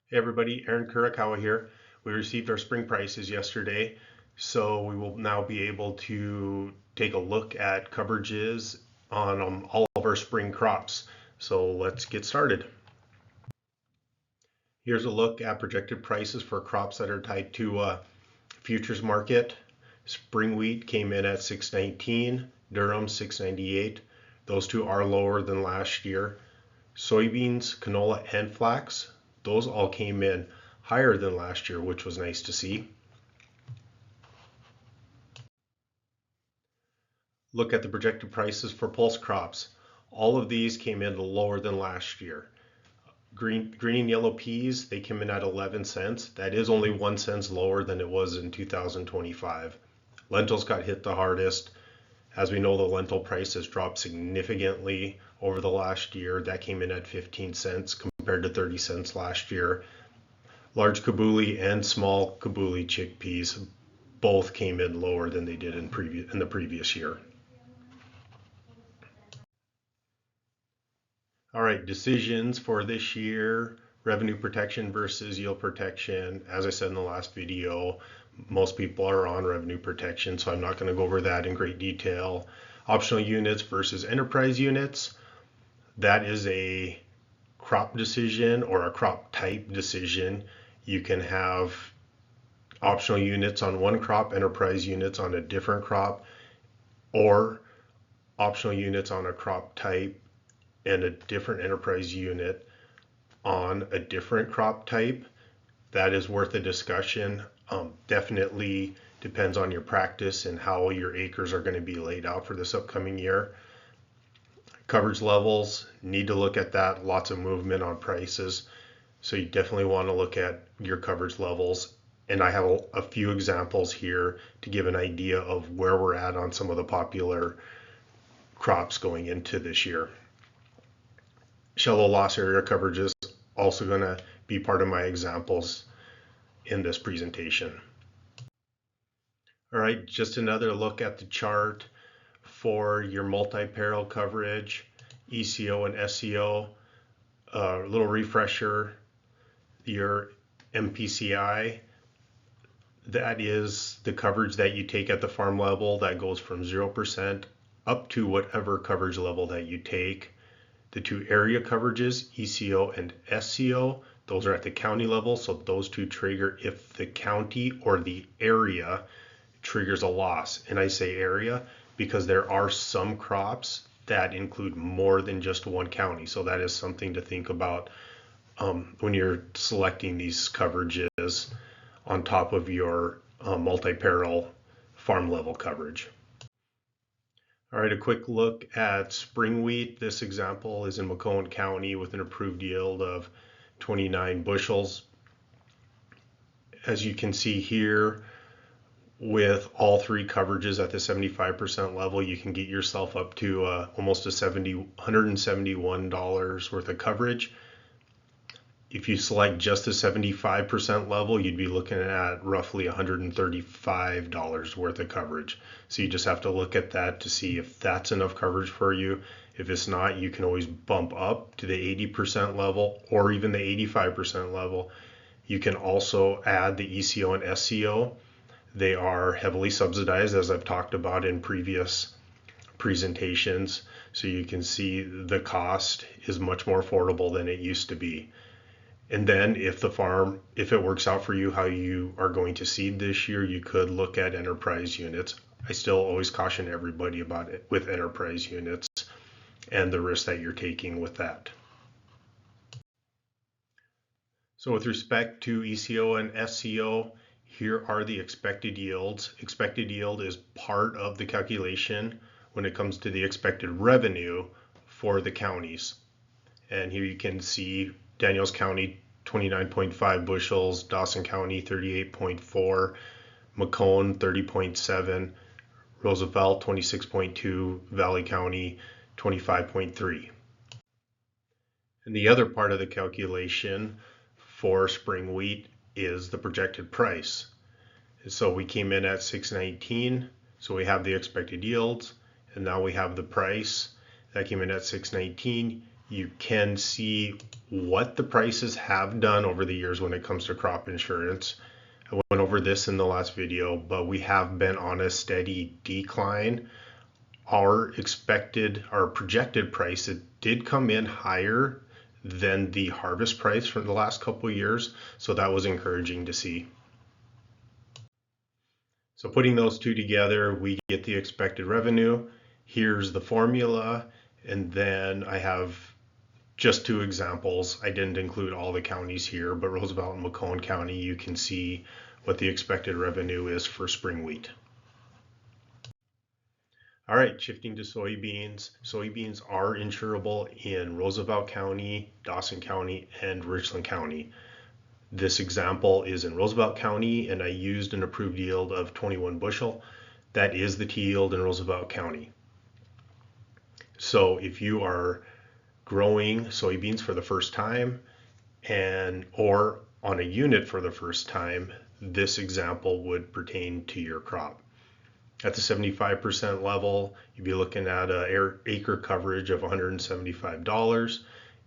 Hey everybody, Aaron Kurakawa here. We received our spring prices yesterday, so we will now be able to take a look at coverages on all of our spring crops. So let's get started. Here's a look at projected prices for crops that are tied to futures market. Spring wheat came in at 619, durum 698. Those two are lower than last year. Soybeans, canola, and flax, those all came in higher than last year, which was nice to see. Look at the projected prices for pulse crops. All of these came in lower than last year. Green and yellow peas, they came in at 11 cents. That is only 1 cent lower than it was in 2025. Lentils got hit the hardest. As we know, the lentil price has dropped significantly over the last year. That came in at 15 cents compared to 30 cents last year. Large kabuli and small kabuli chickpeas both came in lower than they did in the previous year. All right, decisions for this year, revenue protection versus yield protection. As I said in the last video, most people are on revenue protection, so I'm not going to go over that in great detail. Optional units versus enterprise units. That is a crop decision or a crop type decision. You can have optional units on one crop, enterprise units on a different crop, or optional units on a crop type and a different enterprise unit on a different crop type. That is worth a discussion. Definitely depends on your practice and how your acres are going to be laid out for this upcoming year. Coverage levels, need to look at that. Lots of movement on prices. So you definitely want to look at your coverage levels. And I have a few examples here to give an idea of where we're at on some of the popular crops going into this year. Shallow loss area coverage is also going to be part of my examples in this presentation. All right, just another look at the chart for your multi-peril coverage, ECO and SCO. A little refresher, your MPCI, that is the coverage that you take at the farm level that goes from 0% up to whatever coverage level that you take. The two area coverages, ECO and SCO, those are at the county level, so those two trigger if the county or the area triggers a loss. And I say area because there are some crops that include more than just one county, so that is something to think about when you're selecting these coverages on top of your multi-peril farm level coverage. All right, a quick look at spring wheat. This example is in Macomb County with an approved yield of 29 bushels. As you can see here, with all three coverages at the 75% level, you can get yourself up to almost $171 worth of coverage. If you select just the 75% level, you'd be looking at roughly $135 worth of coverage. So you just have to look at that to see if that's enough coverage for you. If it's not, you can always bump up to the 80% level or even the 85% level. You can also add the ECO and SCO. They are heavily subsidized, as I've talked about in previous presentations. So you can see the cost is much more affordable than it used to be. And then if it works out for you how you are going to seed this year, you could look at enterprise units. I still always caution everybody about it with enterprise units and the risk that you're taking with that. So with respect to ECO and SCO, here are the expected yields. Expected yield is part of the calculation when it comes to the expected revenue for the counties. And here you can see Daniels County 29.5 bushels, Dawson County 38.4, Macomb 30.7, Roosevelt 26.2, Valley County 25.3. And the other part of the calculation for spring wheat is the projected price. So we came in at 619, so we have the expected yields, and now we have the price that came in at 619. you can see what the prices have done over the years when it comes to crop insurance. I went over this in the last video, but we have been on a steady decline. Our projected price, it did come in higher than the harvest price from the last couple of years, so that was encouraging to see. So putting those two together, we get the expected revenue. Here's the formula, and then I have just two examples. I didn't include all the counties here, but Roosevelt and Macomb County, you can see what the expected revenue is for spring wheat. All right, shifting to soybeans. Soybeans are insurable in Roosevelt County, Dawson County, and Richland County. This example is in Roosevelt County, and I used an approved yield of 21 bushel. That is the T yield in Roosevelt County. So if you are growing soybeans for the first time or on a unit for the first time, this example would pertain to your crop. At the 75% level, you'd be looking at an acre coverage of $175.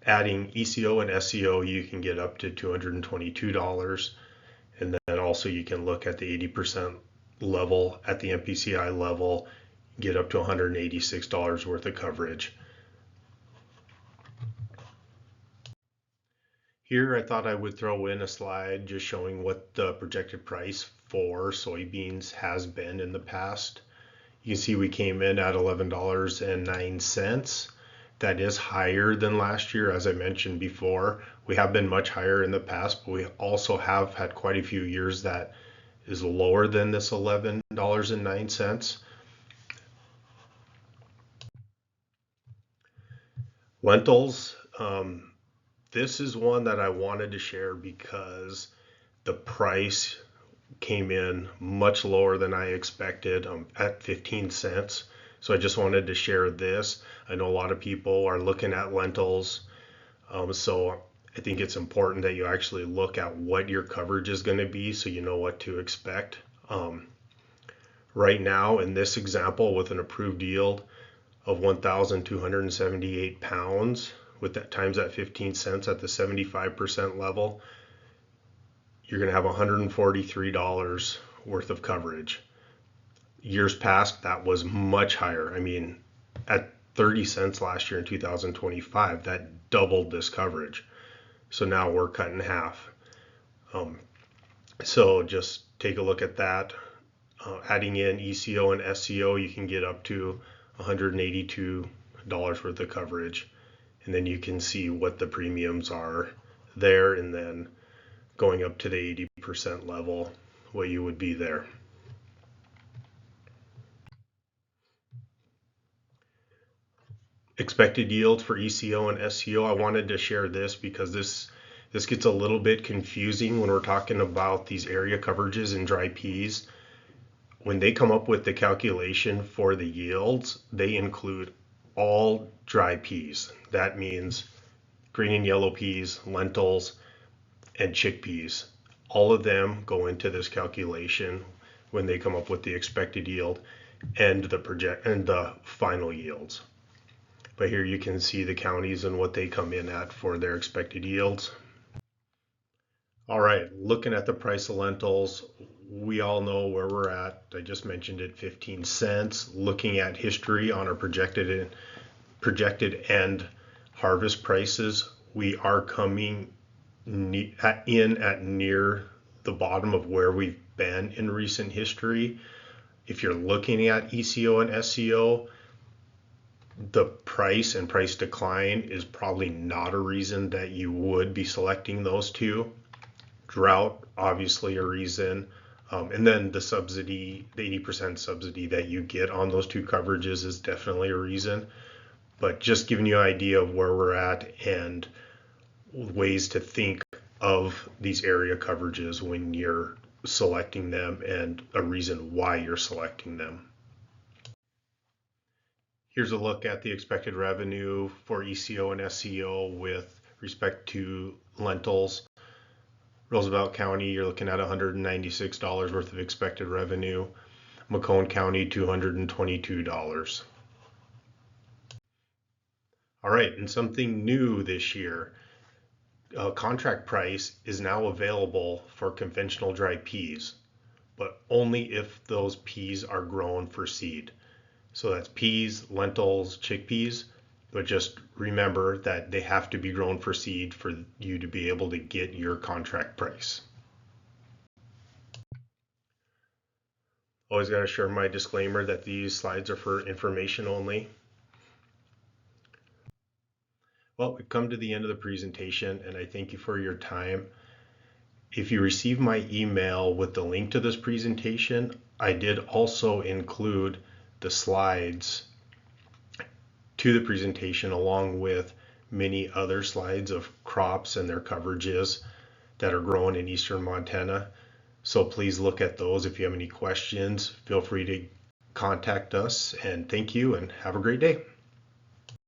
Adding ECO and SCO, you can get up to $222. And then also you can look at the 80% level, at the MPCI level, get up to $186 worth of coverage. Here I thought I would throw in a slide just showing what the projected price for soybeans has been in the past. You can see we came in at $11.09. That is higher than last year, as I mentioned before. We have been much higher in the past, but we also have had quite a few years that is lower than this $11.09. Lentils, this is one that I wanted to share because the price came in much lower than I expected, at 15 cents. So I just wanted to share this. I know a lot of people are looking at lentils. So I think it's important that you actually look at what your coverage is going to be so you know what to expect. Right now in this example with an approved yield of 1,278 pounds, with that times that 15 cents at the 75% level, you're going to have $143 worth of coverage. Years past, that was much higher. I mean, at 30 cents last year in 2025, that doubled this coverage. So now we're cut in half. So just take a look at that. Adding in ECO and SCO, you can get up to $182 worth of coverage. And then you can see what the premiums are there, and then going up to the 80% level, what you would be there. Expected yield for ECO and SCO, I wanted to share this because this gets a little bit confusing when we're talking about these area coverages in dry peas. When they come up with the calculation for the yields, they include all dry peas. That means green and yellow peas, lentils, and chickpeas. All of them go into this calculation when they come up with the expected yield and the final yields. But here you can see the counties and what they come in at for their expected yields. All right, looking at the price of lentils, we all know where we're at. I just mentioned it, 15 cents. Looking at history on our projected end harvest prices, we are coming in at near the bottom of where we've been in recent history. If you're looking at ECO and SCO, the price and price decline is probably not a reason that you would be selecting those two. Drought, obviously a reason. And then the subsidy, the 80% subsidy that you get on those two coverages is definitely a reason. But just giving you an idea of where we're at and ways to think of these area coverages when you're selecting them and a reason why you're selecting them. Here's a look at the expected revenue for ECO and SCO with respect to lentils. Roosevelt County, you're looking at $196 worth of expected revenue. Macomb County, $222. All right, and something new this year. Contract price is now available for conventional dry peas, but only if those peas are grown for seed. So that's peas, lentils, chickpeas, but just remember that they have to be grown for seed for you to be able to get your contract price. Always got to share my disclaimer that these slides are for information only. Well, we've come to the end of the presentation, and I thank you for your time. If you receive my email with the link to this presentation, I did also include the slides to the presentation along with many other slides of crops and their coverages that are grown in eastern Montana. So please look at those. If you have any questions, feel free to contact us, and thank you and have a great day.